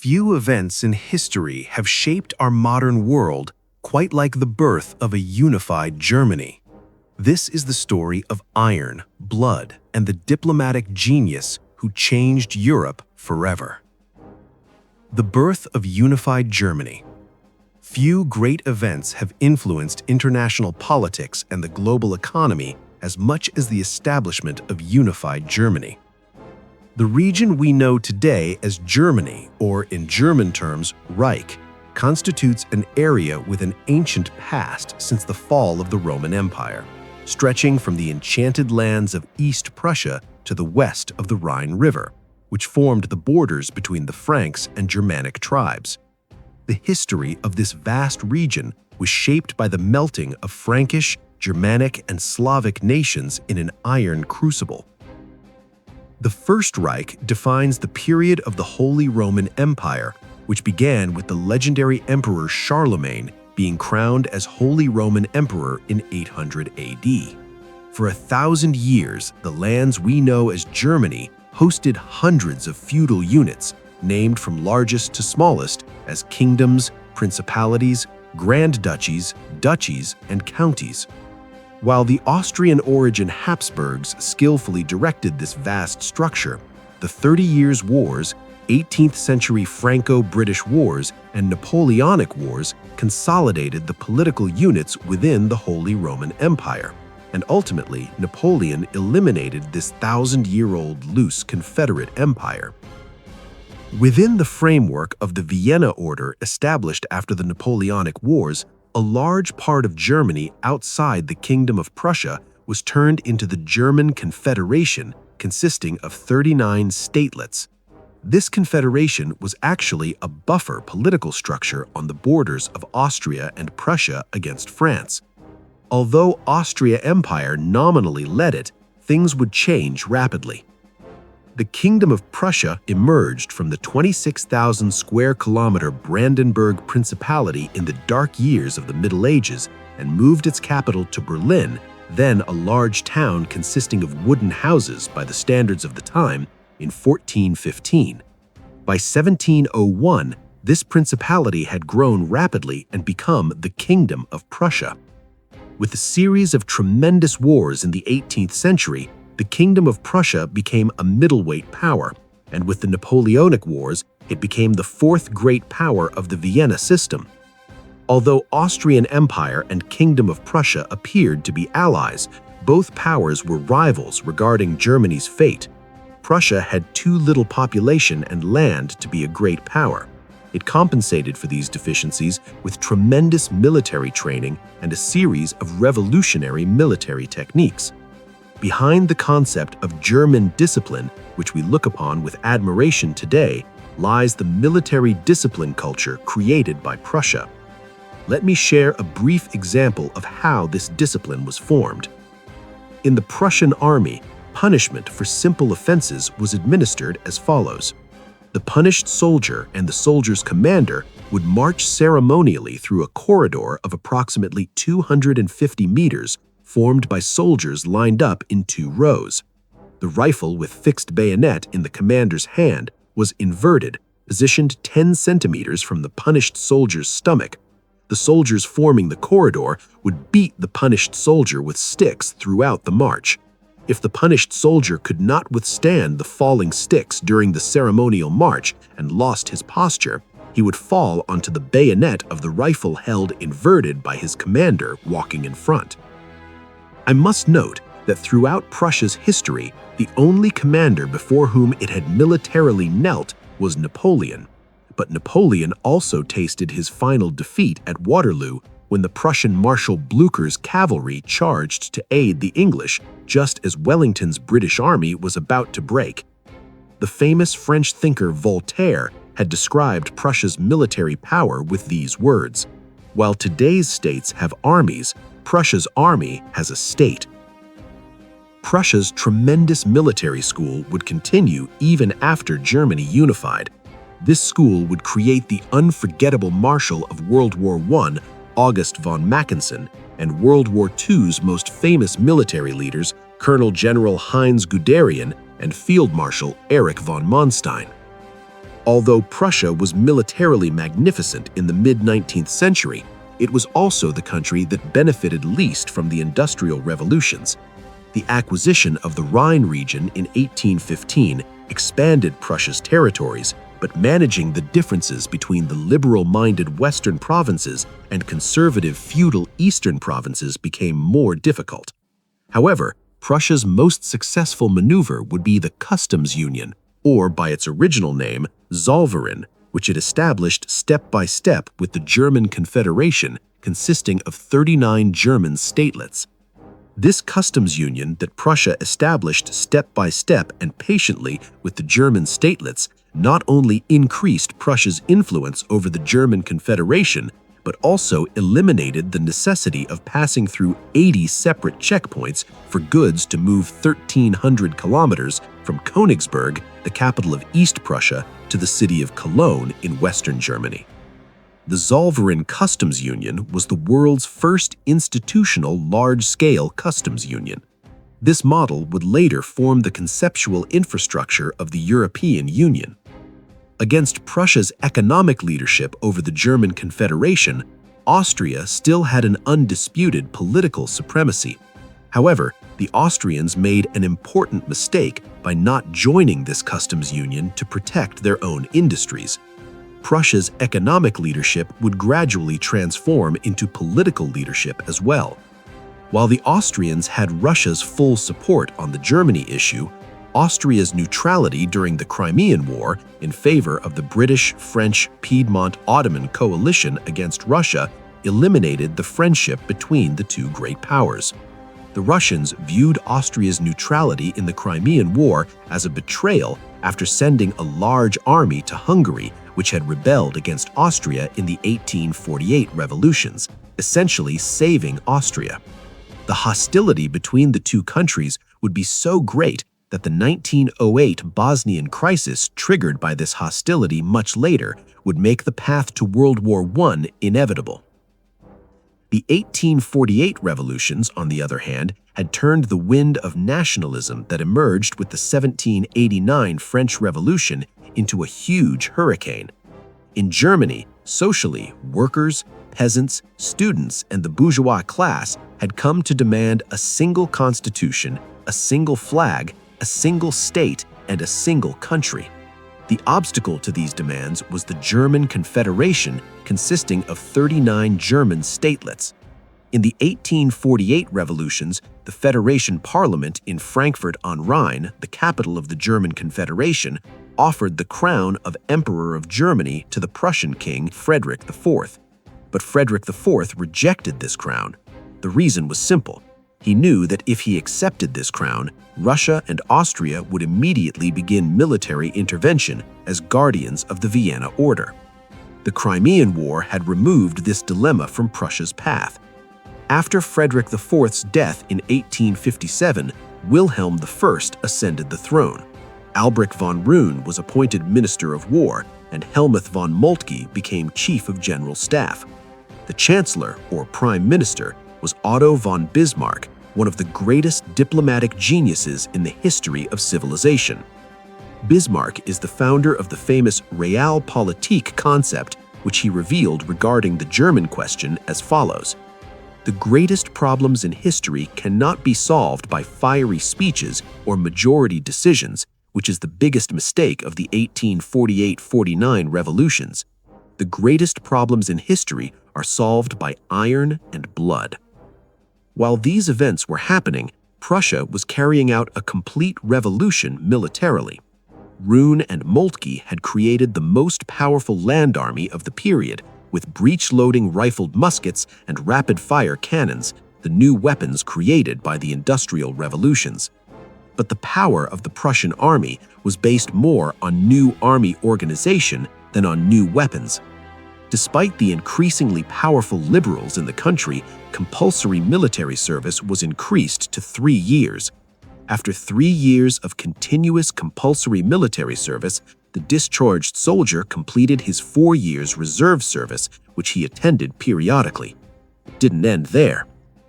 Few events in history have shaped our modern world quite like the birth of a unified Germany. This is the story of iron, blood, and the diplomatic genius who changed Europe forever. The birth of unified Germany. Few great events have influenced international politics and the global economy as much as the establishment of unified Germany. The region we know today as Germany, or in German terms, Reich, constitutes an area with an ancient past since the fall of the Roman Empire, stretching from the enchanted lands of East Prussia to the west of the Rhine River, which formed the borders between the Franks and Germanic tribes. The history of this vast region was shaped by the melting of Frankish, Germanic, and Slavic nations in an iron crucible. The First Reich defines the period of the Holy Roman Empire, which began with the legendary Emperor Charlemagne being crowned as Holy Roman Emperor in 800 AD. For 1,000 years, the lands we know as Germany hosted hundreds of feudal units, named from largest to smallest as kingdoms, principalities, grand duchies, duchies, and counties. While the Austrian-origin Habsburgs skillfully directed this vast structure, the 30 Years' Wars, 18th century Franco-British Wars, and Napoleonic Wars consolidated the political units within the Holy Roman Empire, and ultimately Napoleon eliminated this 1,000-year-old loose Confederate empire. Within the framework of the Vienna Order established after the Napoleonic Wars, a large part of Germany outside the Kingdom of Prussia was turned into the German Confederation, consisting of 39 statelets. This confederation was actually a buffer political structure on the borders of Austria and Prussia against France. Although Austria Empire nominally led it, things would change rapidly. The Kingdom of Prussia emerged from the 26,000 square kilometer Brandenburg Principality in the dark years of the Middle Ages and moved its capital to Berlin, then a large town consisting of wooden houses by the standards of the time, in 1415. By 1701, this principality had grown rapidly and become the Kingdom of Prussia. With a series of tremendous wars in the 18th century, the Kingdom of Prussia became a middleweight power, and with the Napoleonic Wars, it became the fourth great power of the Vienna system. Although Austrian Empire and Kingdom of Prussia appeared to be allies, both powers were rivals regarding Germany's fate. Prussia had too little population and land to be a great power. It compensated for these deficiencies with tremendous military training and a series of revolutionary military techniques. Behind the concept of German discipline, which we look upon with admiration today, lies the military discipline culture created by Prussia. Let me share a brief example of how this discipline was formed. In the Prussian army, punishment for simple offenses was administered as follows. The punished soldier and the soldier's commander would march ceremonially through a corridor of approximately 250 meters, formed by soldiers lined up in two rows. The rifle with fixed bayonet in the commander's hand was inverted, positioned 10 centimeters from the punished soldier's stomach. The soldiers forming the corridor would beat the punished soldier with sticks throughout the march. If the punished soldier could not withstand the falling sticks during the ceremonial march and lost his posture, he would fall onto the bayonet of the rifle held inverted by his commander walking in front. I must note that throughout Prussia's history, the only commander before whom it had militarily knelt was Napoleon. But Napoleon also tasted his final defeat at Waterloo when the Prussian Marshal Blucher's cavalry charged to aid the English just as Wellington's British army was about to break. The famous French thinker Voltaire had described Prussia's military power with these words: "While today's states have armies, Prussia's army has a state." Prussia's tremendous military school would continue even after Germany unified. This school would create the unforgettable Marshal of World War I, August von Mackensen, and World War II's most famous military leaders, Colonel General Heinz Guderian and Field Marshal Erich von Manstein. Although Prussia was militarily magnificent in the mid-19th century, it was also the country that benefited least from the industrial revolutions. The acquisition of the Rhine region in 1815 expanded Prussia's territories, but managing the differences between the liberal-minded western provinces and conservative feudal eastern provinces became more difficult. However, Prussia's most successful maneuver would be the customs union, or by its original name, Zollverein, which it established step by step with the German Confederation, consisting of 39 German statelets. This customs union that Prussia established step by step and patiently with the German statelets not only increased Prussia's influence over the German Confederation, but also eliminated the necessity of passing through 80 separate checkpoints for goods to move 1,300 kilometers from Königsberg, the capital of East Prussia, to the city of Cologne in Western Germany. The Zollverein Customs Union was the world's first institutional large-scale customs union. This model would later form the conceptual infrastructure of the European Union. Against Prussia's economic leadership over the German Confederation, Austria still had an undisputed political supremacy. However, the Austrians made an important mistake by not joining this customs union to protect their own industries. Prussia's economic leadership would gradually transform into political leadership as well. While the Austrians had Russia's full support on the Germany issue, Austria's neutrality during the Crimean War in favor of the British, French, Piedmont, Ottoman coalition against Russia eliminated the friendship between the two great powers. The Russians viewed Austria's neutrality in the Crimean War as a betrayal after sending a large army to Hungary, which had rebelled against Austria in the 1848 revolutions, essentially saving Austria. The hostility between the two countries would be so great that the 1908 Bosnian crisis triggered by this hostility much later would make the path to World War I inevitable. The 1848 revolutions, on the other hand, had turned the wind of nationalism that emerged with the 1789 French Revolution into a huge hurricane. In Germany, socially, workers, peasants, students, and the bourgeois class had come to demand a single constitution, a single flag, a single state, and a single country. The obstacle to these demands was the German Confederation, consisting of 39 German statelets. In the 1848 revolutions, the Federation Parliament in Frankfurt on Rhine, the capital of the German Confederation, offered the crown of Emperor of Germany to the Prussian king Frederick IV. But Frederick IV rejected this crown. The reason was simple. He knew that if he accepted this crown, Russia and Austria would immediately begin military intervention as guardians of the Vienna Order. The Crimean War had removed this dilemma from Prussia's path. After Frederick IV's death in 1857, Wilhelm I ascended the throne. Albrecht von Roon was appointed Minister of War, and Helmuth von Moltke became Chief of General Staff. The Chancellor, or Prime Minister, was Otto von Bismarck, one of the greatest diplomatic geniuses in the history of civilization. Bismarck is the founder of the famous Realpolitik concept, which he revealed regarding the German question as follows: "The greatest problems in history cannot be solved by fiery speeches or majority decisions, which is the biggest mistake of the 1848-49 revolutions. The greatest problems in history are solved by iron and blood." While these events were happening, Prussia was carrying out a complete revolution militarily. Roon and Moltke had created the most powerful land army of the period, with breech-loading rifled muskets and rapid-fire cannons, the new weapons created by the industrial revolutions. But the power of the Prussian army was based more on new army organization than on new weapons. Despite the increasingly powerful liberals in the country, compulsory military service was increased to 3 years. After 3 years of continuous compulsory military service, the discharged soldier completed his 4 years reserve service, which he attended periodically. It didn't end there.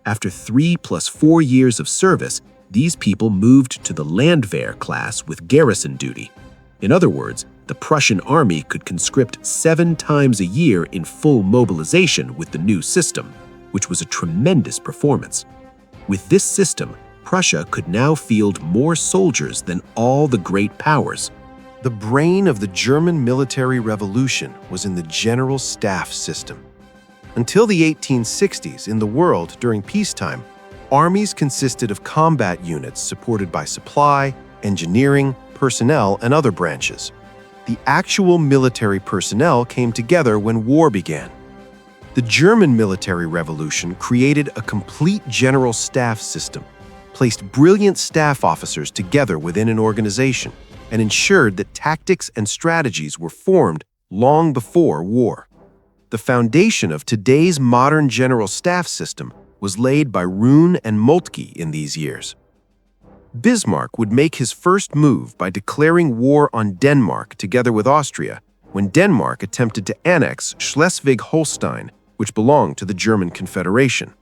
After 3 + 4 years of service, these people moved to the Landwehr class with garrison duty. In other words, The Prussian army could conscript 7 times a year in full mobilization with the new system, which was a tremendous performance. With this system, Prussia could now field more soldiers than all the great powers. The brain of the German military revolution was in the general staff system. Until the 1860s, in the world during peacetime, armies consisted of combat units supported by supply, engineering, personnel, and other branches. The actual military personnel came together when war began. The German military revolution created a complete general staff system, placed brilliant staff officers together within an organization, and ensured that tactics and strategies were formed long before war. The foundation of today's modern general staff system was laid by Roon and Moltke in these years. Bismarck would make his first move by declaring war on Denmark together with Austria when Denmark attempted to annex Schleswig-Holstein, which belonged to the German Confederation.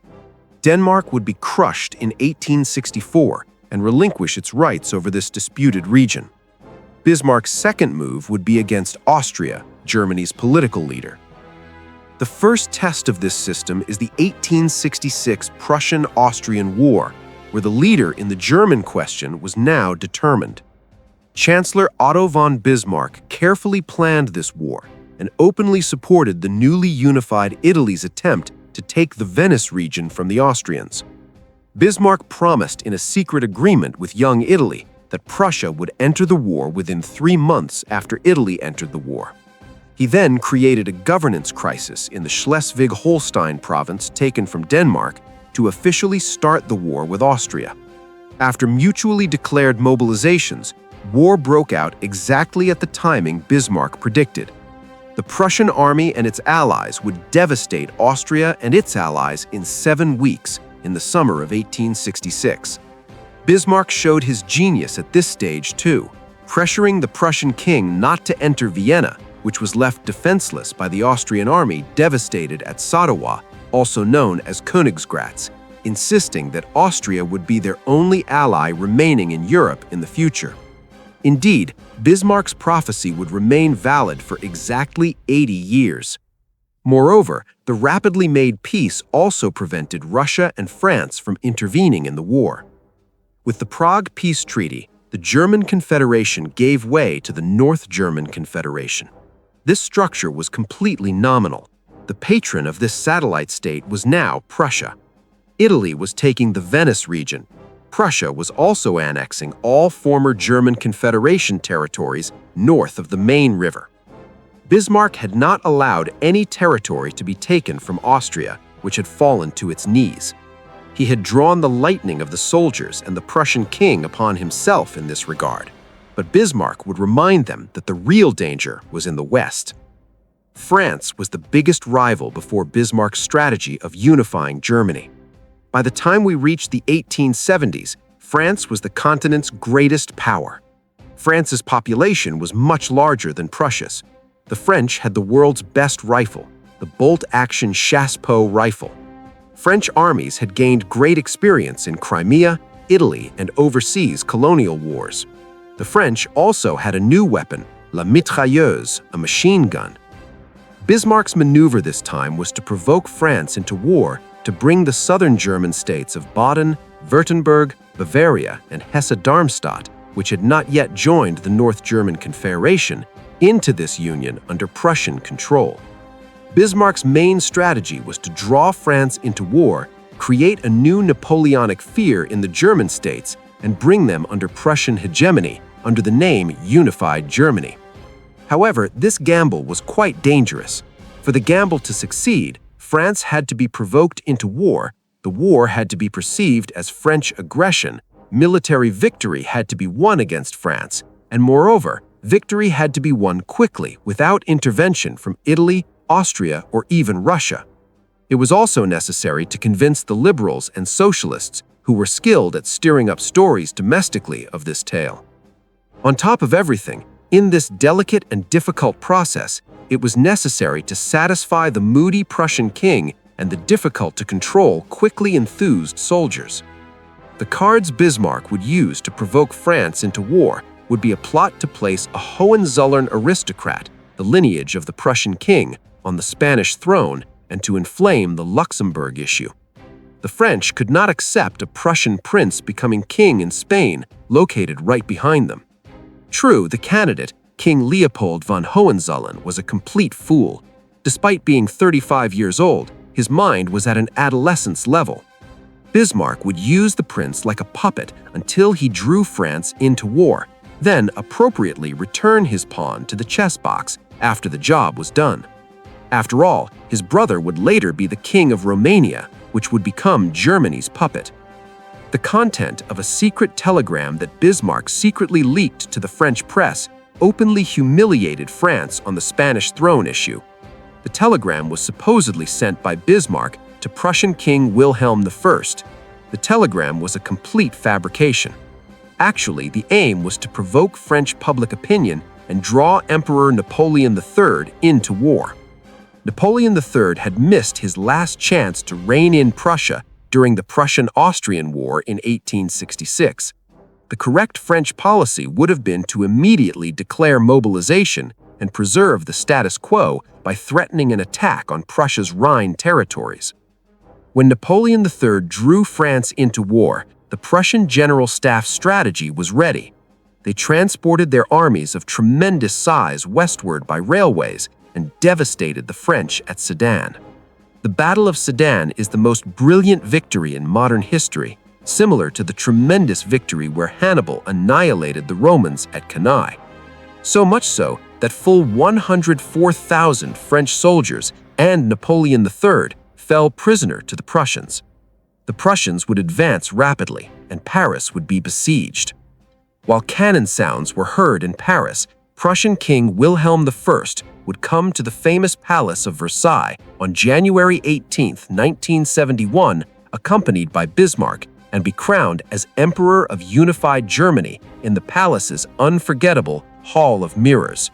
Denmark would be crushed in 1864 and relinquish its rights over this disputed region. Bismarck's second move would be against Austria, Germany's political leader. The first test of this system is the 1866 Prussian-Austrian War, where the leader in the German question was now determined. Chancellor Otto von Bismarck carefully planned this war and openly supported the newly unified Italy's attempt to take the Venice region from the Austrians. Bismarck promised in a secret agreement with young Italy that Prussia would enter the war within 3 months after Italy entered the war. He then created a governance crisis in the Schleswig-Holstein province taken from Denmark to officially start the war with Austria. After mutually declared mobilizations, war broke out exactly at the timing Bismarck predicted. The Prussian army and its allies would devastate Austria and its allies in 7 weeks in the summer of 1866. Bismarck showed his genius at this stage too, pressuring the Prussian king not to enter Vienna, which was left defenseless by the Austrian army devastated at Sadowa, also known as Königsgrätz, insisting that Austria would be their only ally remaining in Europe in the future. Indeed, Bismarck's prophecy would remain valid for exactly 80 years. Moreover, the rapidly made peace also prevented Russia and France from intervening in the war. With the Prague Peace Treaty, the German Confederation gave way to the North German Confederation. This structure was completely nominal. The patron of this satellite state was now Prussia. Italy was taking the Venice region. Prussia was also annexing all former German Confederation territories north of the Main River. Bismarck had not allowed any territory to be taken from Austria, which had fallen to its knees. He had drawn the lightning of the soldiers and the Prussian king upon himself in this regard, but Bismarck would remind them that the real danger was in the West. France was the biggest rival before Bismarck's strategy of unifying Germany. By the time we reached the 1870s, France was the continent's greatest power. France's population was much larger than Prussia's. The French had the world's best rifle, the bolt-action chassepot rifle. French armies had gained great experience in Crimea, Italy, and overseas colonial wars. The French also had a new weapon, la mitrailleuse, a machine gun. Bismarck's maneuver this time was to provoke France into war to bring the southern German states of Baden, Württemberg, Bavaria, and Hesse-Darmstadt, which had not yet joined the North German Confederation, into this union under Prussian control. Bismarck's main strategy was to draw France into war, create a new Napoleonic fear in the German states, and bring them under Prussian hegemony under the name Unified Germany. However, this gamble was quite dangerous. For the gamble to succeed, France had to be provoked into war, the war had to be perceived as French aggression, military victory had to be won against France, and moreover, victory had to be won quickly without intervention from Italy, Austria, or even Russia. It was also necessary to convince the liberals and socialists who were skilled at stirring up stories domestically of this tale. On top of everything, in this delicate and difficult process, it was necessary to satisfy the moody Prussian king and the difficult-to-control, quickly enthused soldiers. The cards Bismarck would use to provoke France into war would be a plot to place a Hohenzollern aristocrat, the lineage of the Prussian king, on the Spanish throne and to inflame the Luxembourg issue. The French could not accept a Prussian prince becoming king in Spain, located right behind them. True, the candidate, King Leopold von Hohenzollern, was a complete fool. Despite being 35 years old, his mind was at an adolescence level. Bismarck would use the prince like a puppet until he drew France into war, then appropriately return his pawn to the chess box after the job was done. After all, his brother would later be the king of Romania, which would become Germany's puppet. The content of a secret telegram that Bismarck secretly leaked to the French press openly humiliated France on the Spanish throne issue. The telegram was supposedly sent by Bismarck to Prussian King Wilhelm I. The telegram was a complete fabrication. Actually, the aim was to provoke French public opinion and draw Emperor Napoleon III into war. Napoleon III had missed his last chance to rein in Prussia during the Prussian-Austrian War in 1866. The correct French policy would have been to immediately declare mobilization and preserve the status quo by threatening an attack on Prussia's Rhine territories. When Napoleon III drew France into war, the Prussian General Staff's strategy was ready. They transported their armies of tremendous size westward by railways and devastated the French at Sedan. The Battle of Sedan is the most brilliant victory in modern history, similar to the tremendous victory where Hannibal annihilated the Romans at Cannae. So much so that full 104,000 French soldiers and Napoleon III fell prisoner to the Prussians. The Prussians would advance rapidly, and Paris would be besieged. While cannon sounds were heard in Paris, Prussian King Wilhelm I would come to the famous Palace of Versailles on January 18, 1971, accompanied by Bismarck, and be crowned as Emperor of Unified Germany in the palace's unforgettable Hall of Mirrors.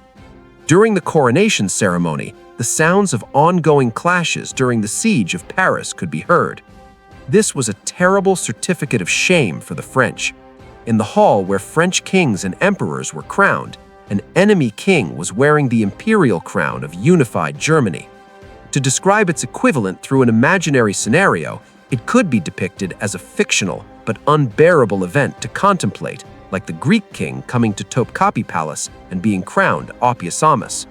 During the coronation ceremony, the sounds of ongoing clashes during the siege of Paris could be heard. This was a terrible certificate of shame for the French. In the hall where French kings and emperors were crowned, an enemy king was wearing the imperial crown of unified Germany. To describe its equivalent through an imaginary scenario, it could be depicted as a fictional but unbearable event to contemplate, like the Greek king coming to Topkapi Palace and being crowned Oppiusamus.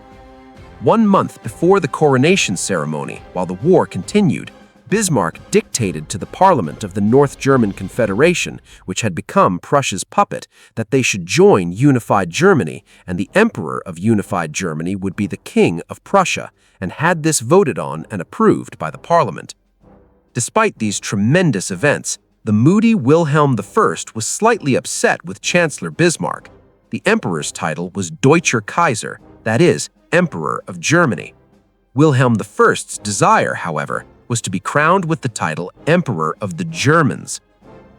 1 month before the coronation ceremony, while the war continued, Bismarck dictated to the parliament of the North German Confederation, which had become Prussia's puppet, that they should join unified Germany, and the Emperor of unified Germany would be the King of Prussia, and had this voted on and approved by the parliament. Despite these tremendous events, the moody Wilhelm I was slightly upset with Chancellor Bismarck. The emperor's title was Deutscher Kaiser, that is, Emperor of Germany. Wilhelm I's desire, however, was to be crowned with the title Emperor of the Germans.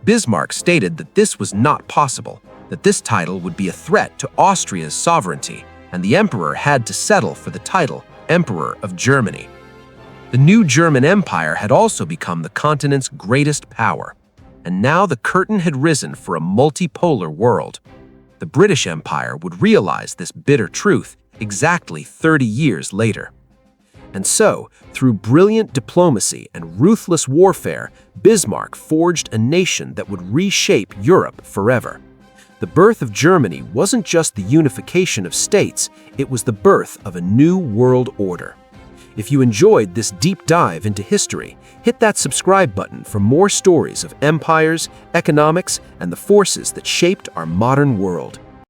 Bismarck stated that this was not possible, that this title would be a threat to Austria's sovereignty, and the emperor had to settle for the title Emperor of Germany. The new German Empire had also become the continent's greatest power, and now the curtain had risen for a multipolar world. The British Empire would realize this bitter truth exactly 30 years later. And so, through brilliant diplomacy and ruthless warfare, Bismarck forged a nation that would reshape Europe forever. The birth of Germany wasn't just the unification of states, it was the birth of a new world order. If you enjoyed this deep dive into history, hit that subscribe button for more stories of empires, economics, and the forces that shaped our modern world.